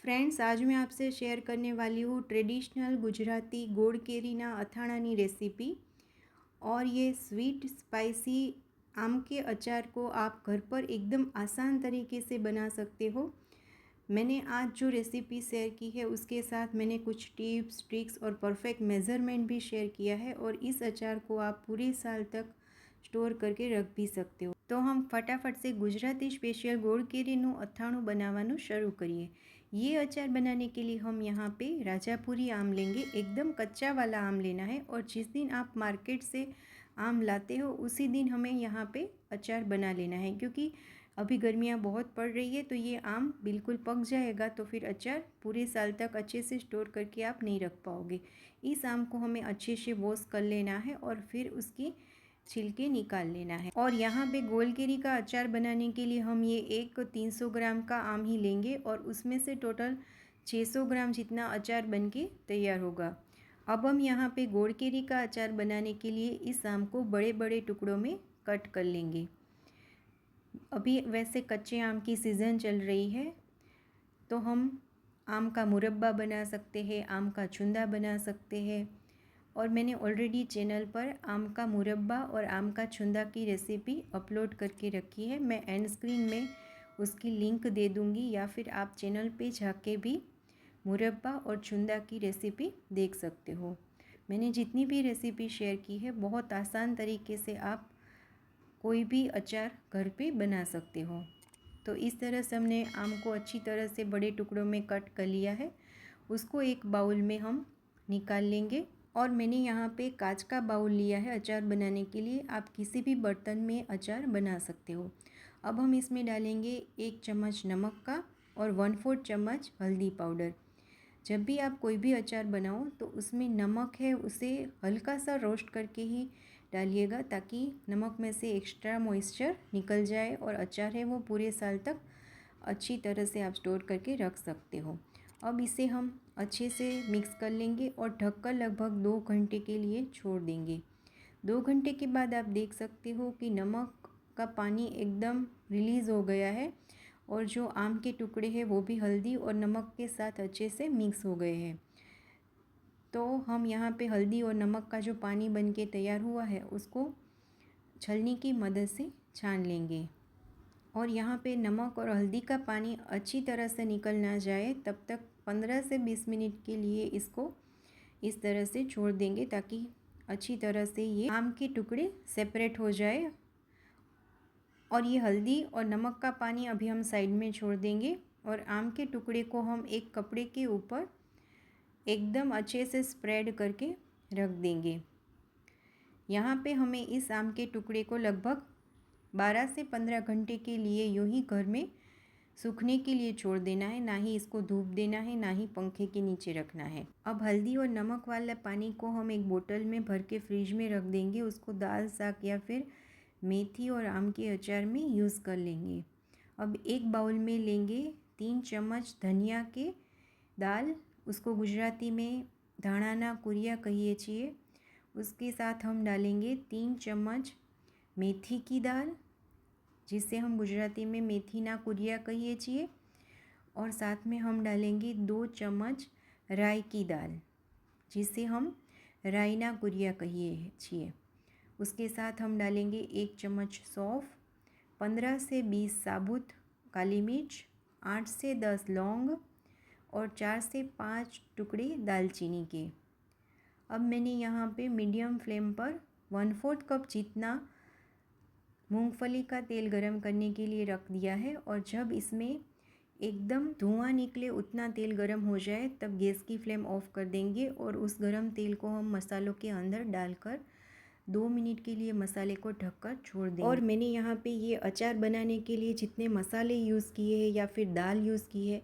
Friends, आज मैं आपसे शेयर करने वाली हूँ ट्रेडिशनल गुजराती गोड़ केरीना અથાણાની रेसिपी। और ये स्वीट स्पाइसी आम के अचार को आप घर पर एकदम आसान तरीके से बना सकते हो। मैंने आज जो रेसिपी शेयर की है उसके साथ मैंने कुछ टिप्स ट्रिक्स और परफेक्ट मेज़रमेंट भी शेयर किया है, और इस अचार को आप पूरे साल तक स्टोर करके रख भी सकते हो। तो हम फटाफट से गुजराती स्पेशल गोड़ केरीનું અથાણું બનાવવાનું शुरू करिए। ये अचार बनाने के लिए हम यहाँ पे राजापुरी आम लेंगे। एकदम कच्चा वाला आम लेना है, और जिस दिन आप मार्केट से आम लाते हो उसी दिन हमें यहाँ पे अचार बना लेना है, क्योंकि अभी गर्मियाँ बहुत पड़ रही है तो ये आम बिल्कुल पक जाएगा तो फिर अचार पूरे साल तक अच्छे से स्टोर करके आप नहीं रख पाओगे। इस आम को हमें अच्छे से वॉश कर लेना है और फिर उसकी छिलके निकाल लेना है। और यहाँ पे गोल केरी का अचार बनाने के लिए हम ये एक 300 ग्राम का आम ही लेंगे, और उसमें से टोटल 600 ग्राम जितना अचार बनके तैयार होगा। अब हम यहाँ पे गोड़ केरी का अचार बनाने के लिए इस आम को बड़े बड़े टुकड़ों में कट कर लेंगे। अभी वैसे कच्चे आम की सीज़न चल रही है तो हम आम का मुरब्बा बना सकते हैं, आम का चुंदा बना सकते हैं। और मैंने ऑलरेडी चैनल पर आम का मुरब्बा और आम का चुंदा की रेसिपी अपलोड करके रखी है। मैं एंड स्क्रीन में उसकी लिंक दे दूँगी, या फिर आप चैनल पे जाके भी मुरब्बा और चुंदा की रेसिपी देख सकते हो। मैंने जितनी भी रेसिपी शेयर की है बहुत आसान तरीके से आप कोई भी अचार घर पे बना सकते हो। तो इस तरह से हमने आम को अच्छी तरह से बड़े टुकड़ों में कट कर लिया है। उसको एक बाउल में हम निकाल लेंगे। और मैंने यहाँ पे कांच का बाउल लिया है अचार बनाने के लिए। आप किसी भी बर्तन में अचार बना सकते हो। अब हम इसमें डालेंगे 1 चम्मच नमक का और 1/4 चम्मच हल्दी पाउडर। जब भी आप कोई भी अचार बनाओ तो उसमें नमक है उसे हल्का सा रोस्ट करके ही डालिएगा, ताकि नमक में से एक्स्ट्रा मॉइस्चर निकल जाए और अचार है वो पूरे साल तक अच्छी तरह से आप स्टोर करके रख सकते हो। अब इसे हम अच्छे से मिक्स कर लेंगे और ढककर लगभग 2 घंटे के लिए छोड़ देंगे। 2 घंटे के बाद आप देख सकते हो कि नमक का पानी एकदम रिलीज़ हो गया है, और जो आम के टुकड़े हैं वो भी हल्दी और नमक के साथ अच्छे से मिक्स हो गए हैं। तो हम यहाँ पे हल्दी और नमक का जो पानी बन के तैयार हुआ है उसको छलनी की मदद से छान लेंगे। और यहाँ पे नमक और हल्दी का पानी अच्छी तरह से निकल ना जाए तब तक 15 से 20 मिनट के लिए इसको इस तरह से छोड़ देंगे, ताकि अच्छी तरह से ये आम के टुकड़े सेपरेट हो जाए। और ये हल्दी और नमक का पानी अभी हम साइड में छोड़ देंगे, और आम के टुकड़े को हम एक कपड़े के ऊपर एकदम अच्छे से स्प्रेड करके रख देंगे। यहाँ पे हमें इस आम के टुकड़े को लगभग 12 से 15 घंटे के लिए यूँ ही घर में सूखने के लिए छोड़ देना है। ना ही इसको धूप देना है, ना ही पंखे के नीचे रखना है। अब हल्दी और नमक वाला पानी को हम एक बोतल में भर के फ्रिज में रख देंगे। उसको दाल साग या फिर मेथी और आम के अचार में यूज़ कर लेंगे। अब एक बाउल में लेंगे 3 चम्मच धनिया के दाल, उसको गुजराती में धाणाना कुरिया कहिए છીએ। उसके साथ हम डालेंगे 3 चम्मच मेथी की दाल, जिसे हम गुजराती में मेथीना कुरिया कहिए છીએ। और साथ में हम डालेंगे 2 चम्मच राई की दाल, जिसे हम राईना कुरिया कहिए છીએ। उसके साथ हम डालेंगे 1 चम्मच सौंफ, 15 से 20 साबुत काली मिर्च, 8 से 10 लौंग और 4 से 5 टुकड़े दालचीनी के। अब मैंने यहाँ पे मीडियम फ्लेम पर 1/4 कप जितना मूंगफली का तेल गरम करने के लिए रख दिया है। और जब इसमें एकदम धुआं निकले उतना तेल गरम हो जाए तब गैस की फ्लेम ऑफ कर देंगे, और उस गरम तेल को हम मसालों के अंदर डालकर 2 मिनट के लिए मसाले को ढककर छोड़ देंगे। और मैंने यहाँ पे ये अचार बनाने के लिए जितने मसाले यूज़ किए हैं या फिर दाल यूज़ की है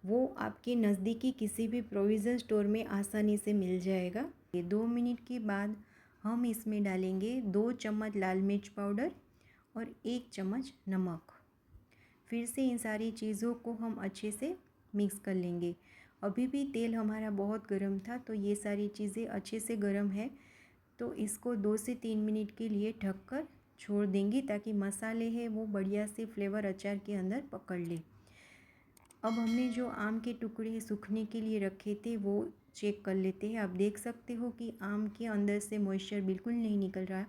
वो आपके नज़दीकी किसी भी प्रोविज़न स्टोर में आसानी से मिल जाएगा। ये 2 मिनट के बाद हम इसमें डालेंगे 2 चम्मच लाल मिर्च पाउडर और 1 चम्मच नमक। फिर से इन सारी चीज़ों को हम अच्छे से मिक्स कर लेंगे। अभी भी तेल हमारा बहुत गर्म था, तो ये सारी चीज़ें अच्छे से गर्म है, तो इसको 2 से 3 मिनट के लिए ढककर छोड़ देंगे, ताकि मसाले हैं वो बढ़िया से फ्लेवर अचार के अंदर पकड़ ले। अब हमने जो आम के टुकड़े सूखने के लिए रखे थे वो चेक कर लेते हैं। आप देख सकते हो कि आम के अंदर से मॉइस्चर बिल्कुल नहीं निकल रहा,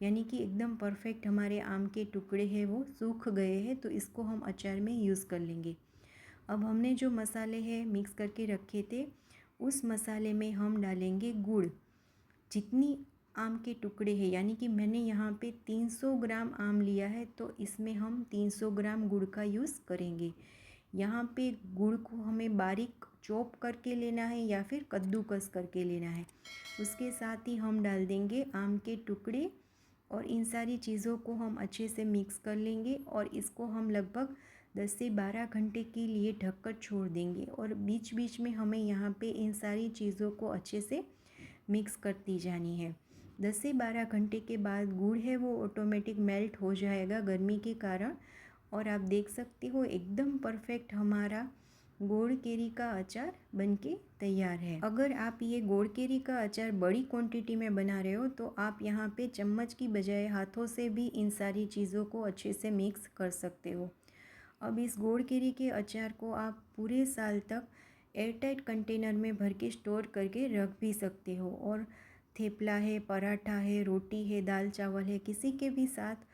यानी कि एकदम परफेक्ट हमारे आम के टुकड़े हैं वो सूख गए हैं। तो इसको हम अचार में यूज़ कर लेंगे। अब हमने जो मसाले हैं मिक्स करके रखे थे, उस मसाले में हम डालेंगे गुड़। जितनी आम के टुकड़े हैं, यानी कि मैंने यहाँ पे 300 ग्राम आम लिया है, तो इसमें हम 300 ग्राम गुड़ का यूज़ करेंगे। यहाँ पे गुड़ को हमें बारीक चॉप करके लेना है या फिर कद्दूकस करके लेना है। उसके साथ ही हम डाल देंगे आम के टुकड़े और इन सारी चीज़ों को हम अच्छे से मिक्स कर लेंगे और इसको हम लगभग 10 से 12 घंटे के लिए ढककर छोड़ देंगे। और बीच बीच में हमें यहाँ पे इन सारी चीज़ों को अच्छे से मिक्स करती जानी है। 10 से 12 घंटे के बाद गुड़ है वो ऑटोमेटिक मेल्ट हो जाएगा गर्मी के कारण। और आप देख सकते हो एकदम परफेक्ट हमारा गोड़ केरी का अचार बनके तैयार है। अगर आप ये गोड़ केरी का अचार बड़ी क्वांटिटी में बना रहे हो तो आप यहाँ पे चम्मच की बजाय हाथों से भी इन सारी चीज़ों को अच्छे से मिक्स कर सकते हो। अब इस गोड़ केरी के अचार को आप पूरे साल तक एयरटाइट कंटेनर में भर के स्टोर करके रख भी सकते हो। और थेपला है, पराठा है, रोटी है, दाल चावल है, किसी के भी साथ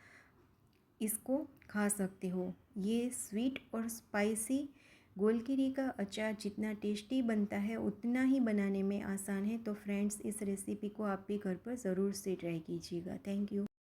इसको खा सकते हो। ये स्वीट और स्पाइसी गोलकेरी का अचार जितना टेस्टी बनता है उतना ही बनाने में आसान है। तो फ्रेंड्स, इस रेसिपी को आप भी घर पर ज़रूर से ट्राई कीजिएगा। Thank you.